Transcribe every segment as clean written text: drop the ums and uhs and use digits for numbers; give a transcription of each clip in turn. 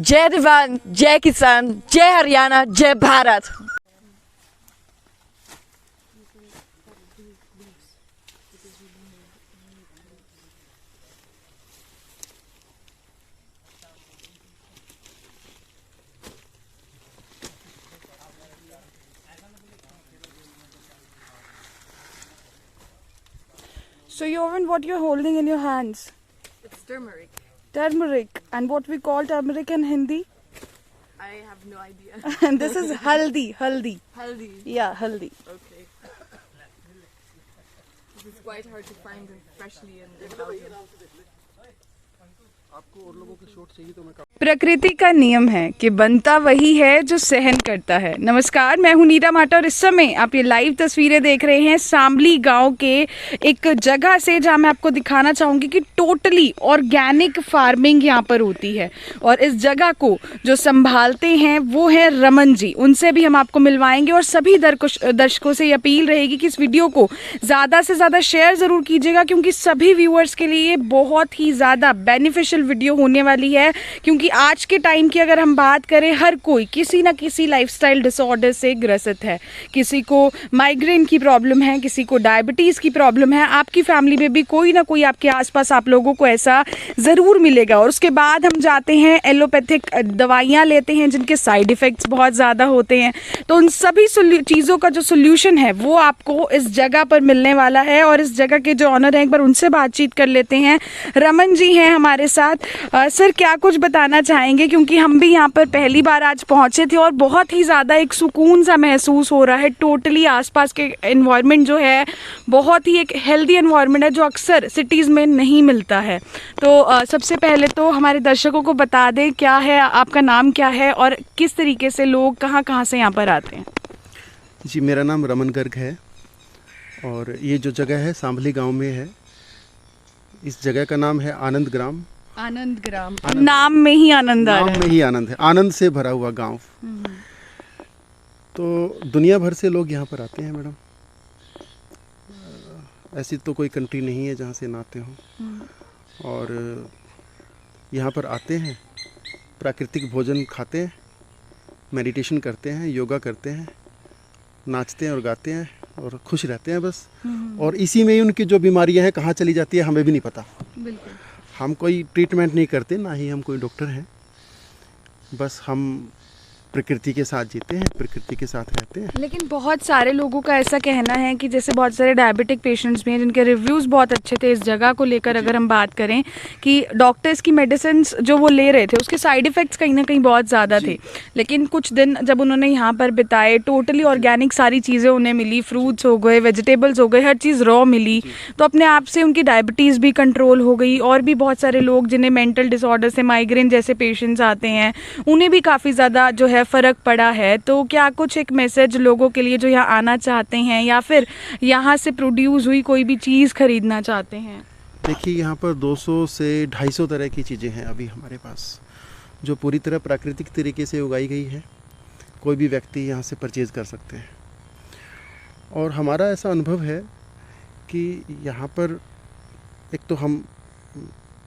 जय जवान, जय किसान, जय हरियाणा, जय Bharat. So Yovan, what you're holding in your hands? It's turmeric. Turmeric. And what we call turmeric in Hindi? I have no idea. And this is haldi. Haldi. Haldi. Yeah, haldi. Okay. This is quite hard to find freshly in Belgium. प्रकृति का नियम है कि बनता वही है जो सहन करता है। नमस्कार, मैं हूं नीता माटा और इस समय आप ये लाइव तस्वीरें देख रहे हैं शामली गांव के एक जगह से, जहां मैं आपको दिखाना चाहूँगी कि टोटली ऑर्गेनिक फार्मिंग यहां पर होती है। और इस जगह को जो संभालते हैं वो है रमन जी। उनसे भी हम आपको मिलवाएंगे और सभी दर्शकों से ये अपील रहेगी कि इस वीडियो को ज़्यादा से ज़्यादा शेयर ज़रूर कीजिएगा, क्योंकि सभी व्यूअर्स के लिए बहुत ही ज़्यादा बेनिफिशियल वीडियो होने वाली है। क्योंकि आज के टाइम की अगर हम बात करें, हर कोई किसी ना किसी लाइफस्टाइल डिसऑर्डर से ग्रसित है। किसी को माइग्रेन की प्रॉब्लम है, किसी को डायबिटीज़ की प्रॉब्लम है। आपकी फैमिली में भी कोई ना कोई आपके आसपास आप लोगों को ऐसा ज़रूर मिलेगा। और उसके बाद हम जाते हैं एलोपैथिक दवाइयाँ लेते हैं जिनके साइड इफ़ेक्ट्स बहुत ज़्यादा होते हैं। तो उन सभी चीज़ों का जो सोल्यूशन है वो आपको इस जगह पर मिलने वाला है। और इस जगह के जो ऑनर हैं, एक बार उनसे बातचीत कर लेते हैं। रमन जी हैं हमारे साथ। सर, क्या कुछ बताना चाहेंगे, क्योंकि हम भी यहाँ पर पहली बार आज पहुँचे थे और बहुत ही ज़्यादा एक सुकून सा महसूस हो रहा है। टोटली आसपास के एनवायरनमेंट जो है बहुत ही एक हेल्दी एनवायरनमेंट है, जो अक्सर सिटीज़ में नहीं मिलता है। तो सबसे पहले तो हमारे दर्शकों को बता दें, क्या है आपका नाम, क्या है और किस तरीके से लोग कहाँ कहाँ से यहाँ पर आते हैं? जी, मेरा नाम रमन गर्ग है और ये जो जगह है शामली गाँव में है। इस जगह का नाम है आनंद ग्राम। आनंद ग्राम, नाम में ही आनंद आ रहा है। नाम में ही आनंद है, आनंद से भरा हुआ गांव। तो दुनिया भर से लोग यहाँ पर आते हैं मैडम। ऐसी तो कोई कंट्री नहीं है जहाँ से ना आते हों। और यहाँ पर आते हैं, प्राकृतिक भोजन खाते हैं, मेडिटेशन करते हैं, योगा करते हैं, नाचते हैं और गाते हैं और खुश रहते हैं बस। और इसी में ही उनकी जो बीमारियाँ हैं कहाँ चली जाती है हमें भी नहीं पता। बिल्कुल। हम कोई ट्रीटमेंट नहीं करते, ना ही हम कोई डॉक्टर हैं। बस हम प्रकृति के साथ जीते हैं, प्रकृति के साथ रहते हैं। लेकिन बहुत सारे लोगों का ऐसा कहना है कि जैसे बहुत सारे डायबिटिक पेशेंट्स भी हैं जिनके रिव्यूज़ बहुत अच्छे थे इस जगह को लेकर। अगर हम बात करें कि डॉक्टर्स की मेडिसिन जो वो ले रहे थे उसके साइड इफ़ेक्ट्स कहीं ना कहीं बहुत ज़्यादा थे, लेकिन कुछ दिन जब उन्होंने यहाँ पर बिताए, टोटली ऑर्गेनिक सारी चीज़ें उन्हें मिली, फ्रूट्स हो गए, वेजिटेबल्स हो गए, हर चीज़ रॉ मिली, तो अपने आप से उनकी डायबिटीज़ भी कंट्रोल हो गई। और भी बहुत सारे लोग जिन्हें मेंटल डिसऑर्डर से, माइग्रेन जैसे पेशेंट्स आते हैं, उन्हें भी काफ़ी ज़्यादा जो है फ़र्क पड़ा है। तो क्या कुछ एक मैसेज लोगों के लिए जो यहाँ आना चाहते हैं या फिर यहाँ से प्रोड्यूस हुई कोई भी चीज़ खरीदना चाहते हैं? देखिए, यहाँ पर 200 से 250 तरह की चीज़ें हैं अभी हमारे पास, जो पूरी तरह प्राकृतिक तरीके से उगाई गई है। कोई भी व्यक्ति यहाँ से परचेज़ कर सकते हैं। और हमारा ऐसा अनुभव है कि यहाँ पर एक तो हम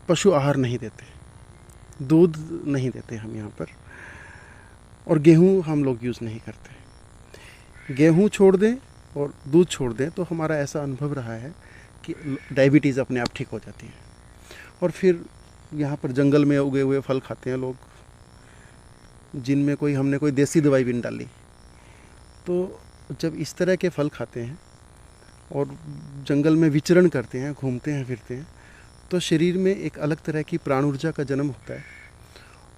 पशु आहार नहीं देते, दूध नहीं देते हम यहाँ पर, और गेहूँ हम लोग यूज़ नहीं करते। गेहूँ छोड़ दें और दूध छोड़ दें तो हमारा ऐसा अनुभव रहा है कि डायबिटीज़ अपने आप ठीक हो जाती है। और फिर यहाँ पर जंगल में उगे हुए फल खाते हैं लोग, जिनमें हमने कोई देसी दवाई भी नहीं डाली। तो जब इस तरह के फल खाते हैं और जंगल में विचरण करते हैं, घूमते हैं, फिरते हैं, तो शरीर में एक अलग तरह की प्राण ऊर्जा का जन्म होता है।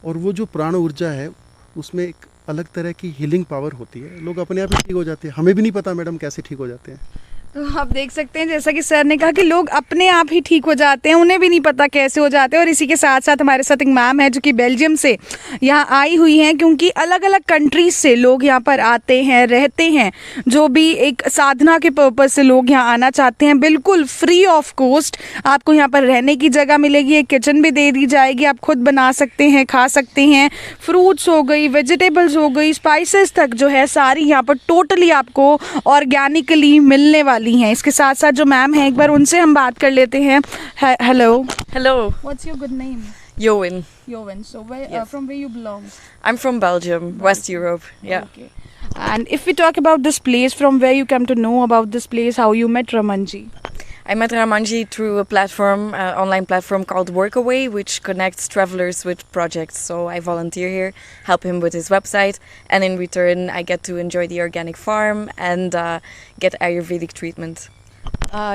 और वो जो प्राण ऊर्जा है उसमें एक अलग तरह की हीलिंग पावर होती है। लोग अपने आप ही ठीक हो जाते हैं। हमें भी नहीं पता मैडम कैसे ठीक हो जाते हैं। तो आप देख सकते हैं, जैसा कि सर ने कहा कि लोग अपने आप ही ठीक हो जाते हैं, उन्हें भी नहीं पता कैसे हो जाते हैं। और इसी के साथ साथ हमारे साथ एक मैम है जो कि बेल्जियम से यहाँ आई हुई हैं, क्योंकि अलग अलग कंट्रीज से लोग यहाँ पर आते हैं, रहते हैं। जो भी एक साधना के पर्पज़ से लोग यहाँ आना चाहते हैं, बिल्कुल फ्री ऑफ कॉस्ट आपको यहाँ पर रहने की जगह मिलेगी, एक किचन भी दे दी जाएगी, आप खुद बना सकते हैं, खा सकते हैं। फ्रूट्स हो गई, वेजिटेबल्स हो गई, स्पाइसेस तक जो है सारी यहाँ पर टोटली आपको ऑर्गेनिकली मिलने वाली हैं। इसके साथ साथ जो मैम है, एक बार उनसे हम बात कर लेते हैं। Hello Hello. What's your good name? Joen. Joven. So where Yes. from where you belong? I'm from Belgium, West Europe. Yeah. Okay. And if we talk about this place, from where you come to know about this place, how you met Ramanji? I met Ramanji through a platform, online platform called Workaway, which connects travelers with projects. So I volunteer here, help him with his website, and in return, I get to enjoy the organic farm and get Ayurvedic treatment.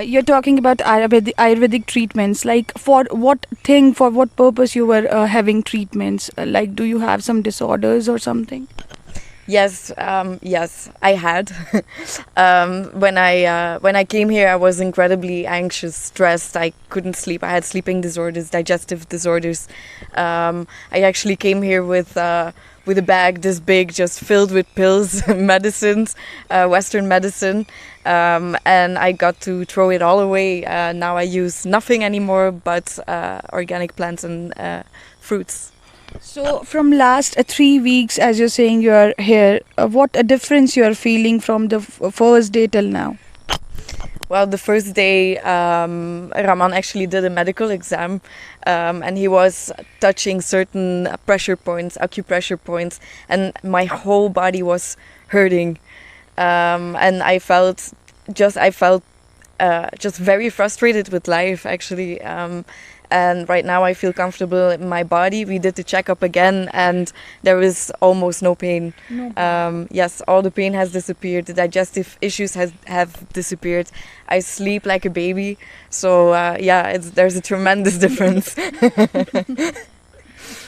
You're talking about Ayurvedic treatments. Like for what thing, for what purpose you were having treatments? Like, do you have some disorders or something? Yes, yes, I had. When I came here, I was incredibly anxious, stressed. I couldn't sleep. I had sleeping disorders, digestive disorders. I actually came here with a bag this big, just filled with pills, medicines, Western medicine, and I got to throw it all away. Now I use nothing anymore but organic plants and fruits. So from last 3 weeks, as you're saying, you are here. What a difference you are feeling from the first day till now? Well, the first day, Raman actually did a medical exam, and he was touching certain pressure points, acupressure points, and my whole body was hurting, and I felt just very frustrated with life, actually. And right now I feel comfortable in my body. We did the checkup again, and there is almost no pain. Yes, all the pain has disappeared. The digestive issues have disappeared. I sleep like a baby. So yeah, there's a tremendous difference.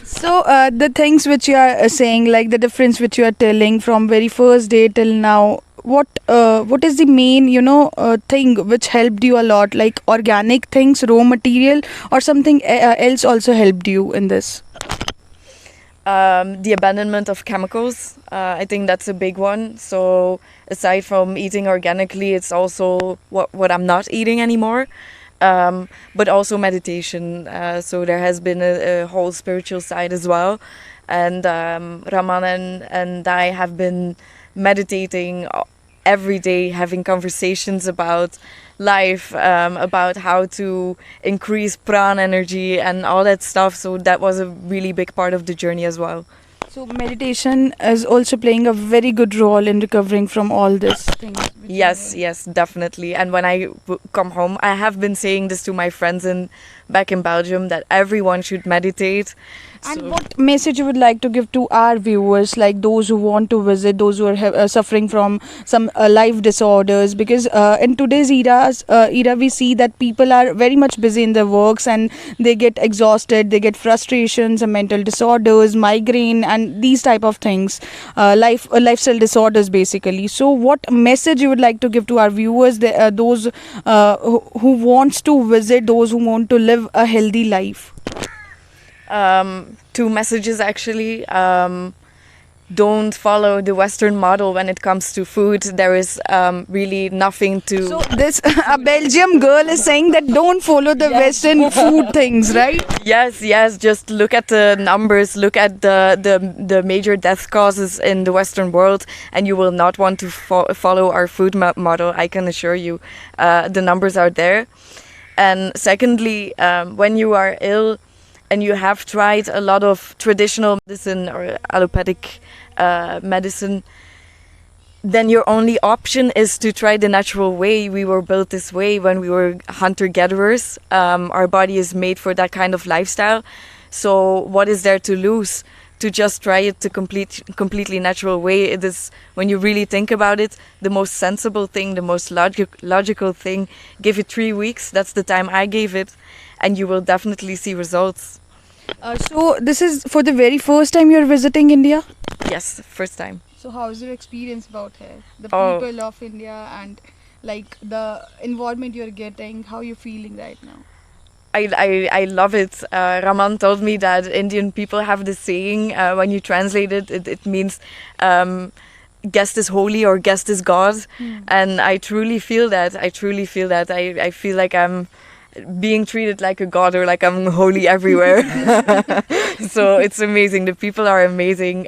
So the things which you are saying, like the difference which you are telling from very first day till now, what is the main thing which helped you a lot? Like organic things, raw material, or something else also helped you in this? The abandonment of chemicals, I think that's a big one. So aside from eating organically, it's also what I'm not eating anymore. But also meditation. So there has been a whole spiritual side as well. And Raman and I have been meditating every day, having conversations about life, about how to increase prana energy and all that stuff. So that was a really big part of the journey as well. So meditation is also playing a very good role in recovering from all these things. Yes, definitely. And when I come home, I have been saying this to my friends back in Belgium, that everyone should meditate. And So- what message you would like to give to our viewers, like those who want to visit, those who are suffering from some life disorders? Because in today's era, we see that people are very much busy in their works and they get exhausted, they get frustrations, mental disorders, migraine, and these type of things, lifestyle disorders, basically. So, what message you would like to give to our viewers, those who wants to visit, those who want to live a healthy life? Two messages actually. Don't follow the Western model when it comes to food. There is really nothing to. So this a Belgium girl is saying that don't follow the Western food things, right? Yes. Just look at the numbers. Look at the major death causes in the Western world, and you will not want to follow our food model. I can assure you, the numbers are there. And secondly, when you are ill and you have tried a lot of traditional medicine or allopathic medicine, then your only option is to try the natural way. We were built this way when we were hunter-gatherers. Our body is made for that kind of lifestyle. So what is there to lose? To just try it the completely natural way. It is, when you really think about it, the most sensible thing, the most logical thing. Give it 3 weeks. That's the time I gave it, and you will definitely see results. So this is for the very first time you're visiting India? Yes, first time. So how is your experience about here? The Oh. people of India and like the environment you're getting, how you're feeling right now? I love it. Raman told me that Indian people have this saying, when you translate it, it means guest is holy or guest is God. And I truly feel that. I feel like I'm being treated like a god, or like I'm holy everywhere. So it's amazing. The people are amazing.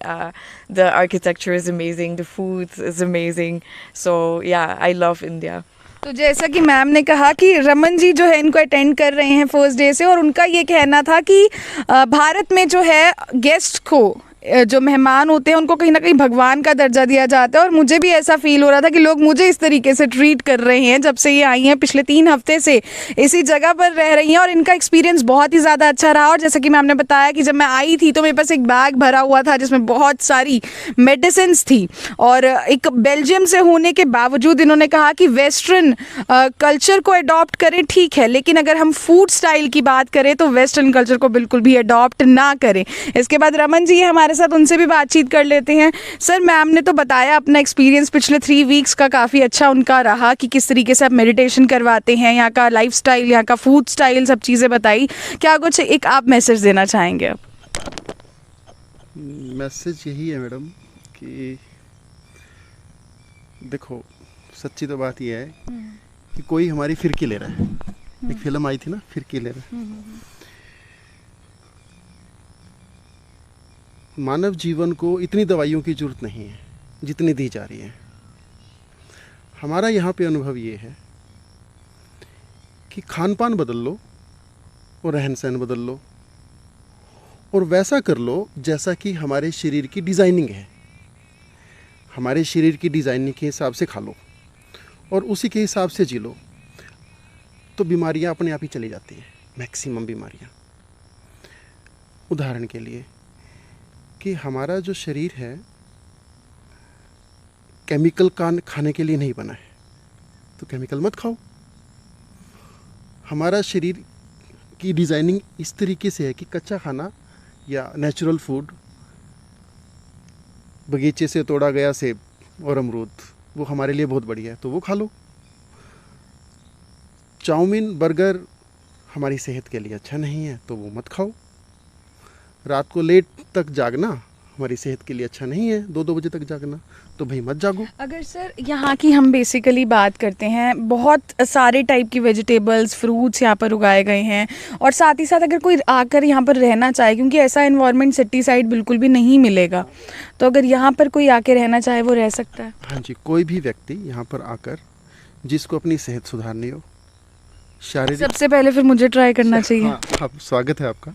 The architecture is amazing. The food is amazing. So yeah, I love India. तो जैसा कि ma'am ने कहा कि रमन जी जो है इनको attend कर रहे हैं फर्स्ट डे से, और उनका ये कहना था कि भारत में जो है गेस्ट को जो मेहमान होते हैं उनको कहीं ना कहीं भगवान का दर्जा दिया जाता है, और मुझे भी ऐसा फील हो रहा था कि लोग मुझे इस तरीके से ट्रीट कर रहे हैं जब से ये आई हैं। पिछले 3 हफ्ते से इसी जगह पर रह रही हैं और इनका एक्सपीरियंस बहुत ही ज़्यादा अच्छा रहा। और जैसा कि मैम ने बताया कि जब मैं आई थी तो मेरे पास एक बैग भरा हुआ था जिसमें बहुत सारी मेडिसिन्स थी, और एक बेल्जियम से होने के बावजूद इन्होंने कहा कि वेस्टर्न कल्चर को अडॉप्ट करें ठीक है, लेकिन अगर हम फूड स्टाइल की बात करें तो वेस्टर्न कल्चर को बिल्कुल भी अडॉप्ट ना करें। इसके बाद रमन जी हमारे साथ, उनसे भी बातचीत कर लेते हैं। सर, मैम ने तो बताया अपना एक्सपीरियंस पिछले 3 वीक्स का काफ़ी अच्छा उनका रहा कि किस तरीके से आप मेडिटेशन करवाते हैं, यहाँ का लाइफस्टाइल, यहाँ का फूड स्टाइल, सब चीज़ें बताई। क्या कुछ एक आप मैसेज देना चाहेंगे अब? मैसेज यही है मैडम कि देखो, सच्ची तो बात यह है कि कोई हमारी फिरकी ले रहा है। एक फिल्म आई थी ना, फिरकी ले रहा है। मानव जीवन को इतनी दवाइयों की जरूरत नहीं है जितनी दी जा रही है। हमारा यहाँ पे अनुभव ये है कि खान पान बदल लो और रहन सहन बदल लो और वैसा कर लो जैसा कि हमारे शरीर की डिज़ाइनिंग है। हमारे शरीर की डिज़ाइनिंग के हिसाब से खा लो और उसी के हिसाब से जी लो, तो बीमारियाँ अपने आप ही चली जाती हैं। मैक्सिमम बीमारियाँ, उदाहरण के लिए कि हमारा जो शरीर है केमिकल खाने के लिए नहीं बना है, तो केमिकल मत खाओ। हमारा शरीर की डिज़ाइनिंग इस तरीके से है कि कच्चा खाना या नेचुरल फूड, बगीचे से तोड़ा गया सेब और अमरूद, वो हमारे लिए बहुत बढ़िया है, तो वो खा लो। चाउमीन, बर्गर हमारी सेहत के लिए अच्छा नहीं है, तो वो मत खाओ। रात को लेट तक जागना हमारी सेहत के लिए अच्छा नहीं है, 2-2 बजे तक जागना, तो भाई मत जागो। अगर सर यहाँ की हम बेसिकली बात करते हैं, बहुत सारे टाइप की वेजिटेबल्स, फ्रूट्स यहाँ पर उगाए गए हैं, और साथ ही साथ अगर कोई आकर यहाँ पर रहना चाहे, क्योंकि ऐसा एनवायरनमेंट सिटी साइड बिल्कुल भी नहीं मिलेगा, तो अगर यहाँ पर कोई आके रहना चाहे वो रह सकता है? हाँ जी, कोई भी व्यक्ति यहाँ पर आकर जिसको अपनी सेहत सुधारनी हो, शारीरिक, सबसे पहले फिर मुझे ट्राई करना चाहिए। हाँ, आप स्वागत है आपका।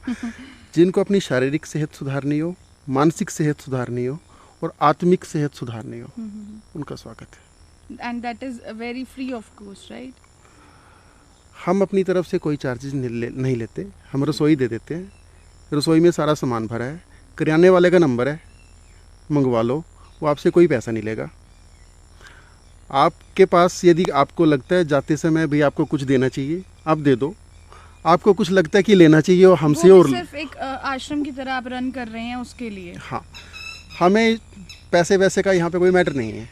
जिनको अपनी शारीरिक सेहत सुधारनी हो, मानसिक सेहत सुधारनी हो और आत्मिक सेहत सुधारनी हो, उनका स्वागत है। And that is very free of cost, right? हम अपनी तरफ से कोई चार्जेस नहीं लेते। हम रसोई दे देते हैं, रसोई में सारा सामान भरा है, करियाने वाले का नंबर है, मंगवा लो, वो आपसे कोई पैसा नहीं लेगा। आपके पास यदि आपको लगता है जाते समय भी आपको कुछ देना चाहिए, आप दे दो। आपको कुछ लगता है कि लेना चाहिए और हमसे, और सिर्फ एक आश्रम की तरह आप रन कर रहे हैं उसके लिए। हाँ, हमें पैसे वैसे का यहाँ पे कोई मैटर नहीं है।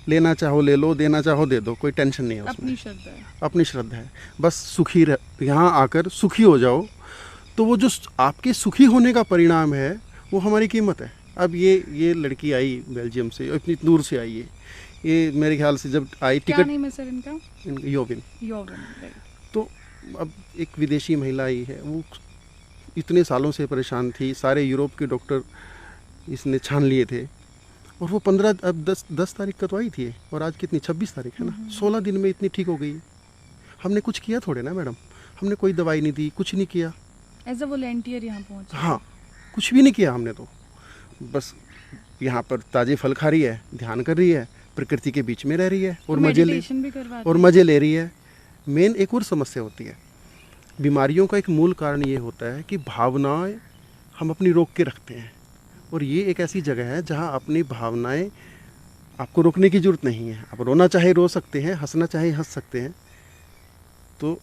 लेना चाहो ले लो, देना चाहो दे दो, कोई टेंशन नहीं है उसमें। अपनी श्रद्धा है, अपनी श्रद्धा है। बस सुखी यहाँ आकर सुखी हो जाओ, तो वो जो आपके सुखी होने का परिणाम है वो हमारी कीमत है। अब ये लड़की आई बेल्जियम से, इतनी दूर से आई है, ये मेरे ख्याल से जब आई क्या टिकट, नेम है सर इनका? योविन। राइट। तो अब एक विदेशी महिला आई है, वो इतने सालों से परेशान थी, सारे यूरोप के डॉक्टर इसने छान लिए थे, और वो 10 तारीख का तो आई थी, और आज कितनी 26 तारीख है ना, 16 दिन में इतनी ठीक हो गई। हमने कुछ किया थोड़े ना मैडम, हमने कोई दवाई नहीं दी, कुछ नहीं किया। एज अ वॉलंटियर यहाँ पहुँचा? हाँ, कुछ भी नहीं किया हमने, तो बस यहाँ पर ताज़े फल खा रही है, ध्यान कर रही है, प्रकृति के बीच में रह रही है, और मज़े ले रही है। मेन एक और समस्या होती है, बीमारियों का एक मूल कारण ये होता है कि भावनाएं हम अपनी रोक के रखते हैं, और ये एक ऐसी जगह है जहाँ अपनी भावनाएं आपको रोकने की ज़रूरत नहीं है। आप रोना चाहे रो सकते हैं, हंसना चाहे हंस सकते हैं। तो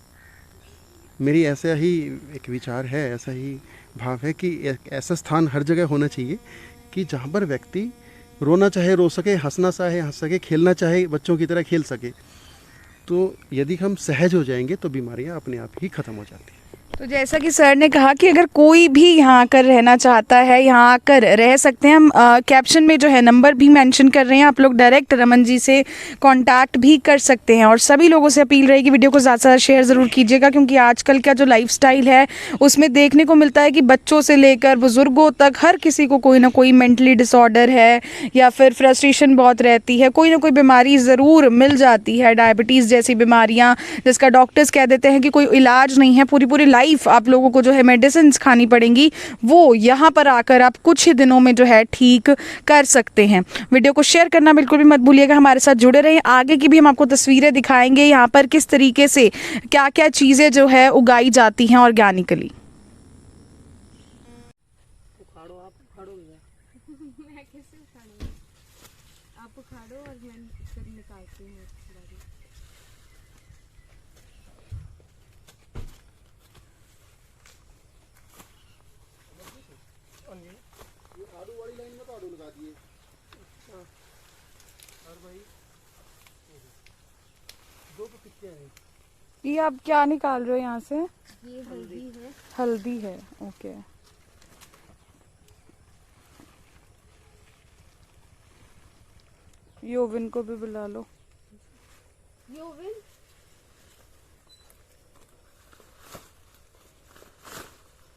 मेरी ऐसा ही एक विचार है, ऐसा ही भाव है कि एक ऐसा स्थान हर जगह होना चाहिए कि जहाँ पर व्यक्ति रोना चाहे रो सके, हंसना चाहे हंस सके, खेलना चाहे बच्चों की तरह खेल सके। तो यदि हम सहज हो जाएंगे तो बीमारियां अपने आप ही ख़त्म हो जाती हैं। तो जैसा कि सर ने कहा कि अगर कोई भी यहाँ आकर रहना चाहता है, यहाँ आकर रह सकते हैं। हम कैप्शन में जो है नंबर भी मेंशन कर रहे हैं, आप लोग डायरेक्ट रमन जी से कांटेक्ट भी कर सकते हैं। और सभी लोगों से अपील रहेगी वीडियो को ज़्यादा से ज़्यादा शेयर ज़रूर कीजिएगा, क्योंकि आजकल का जो लाइफस्टाइल है उसमें देखने को मिलता है कि बच्चों से लेकर बुज़ुर्गों तक हर किसी को कोई ना कोई मेंटली डिसऑर्डर है, या फिर फ्रस्ट्रेशन बहुत रहती है, कोई ना कोई बीमारी ज़रूर मिल जाती है, डायबिटीज़ जैसी बीमारियाँ जिसका डॉक्टर्स कह देते हैं कि कोई इलाज नहीं है, पूरी पूरी लाइफ आप लोगों को जो है मेडिसिन खानी पड़ेंगी, वो यहाँ पर आकर आप कुछ ही दिनों में जो है ठीक कर सकते हैं। वीडियो को शेयर करना बिल्कुल भी मत भूलिएगा, हमारे साथ जुड़े रहें। आगे की भी हम आपको तस्वीरें दिखाएंगे यहाँ पर किस तरीके से क्या क्या चीज़ें जो है उगाई जाती हैं ऑर्गेनिकली। ये आप क्या निकाल रहे हो यहाँ से? ये हल्दी है। हल्दी है, ओके। योविन को भी बुला लो। योविन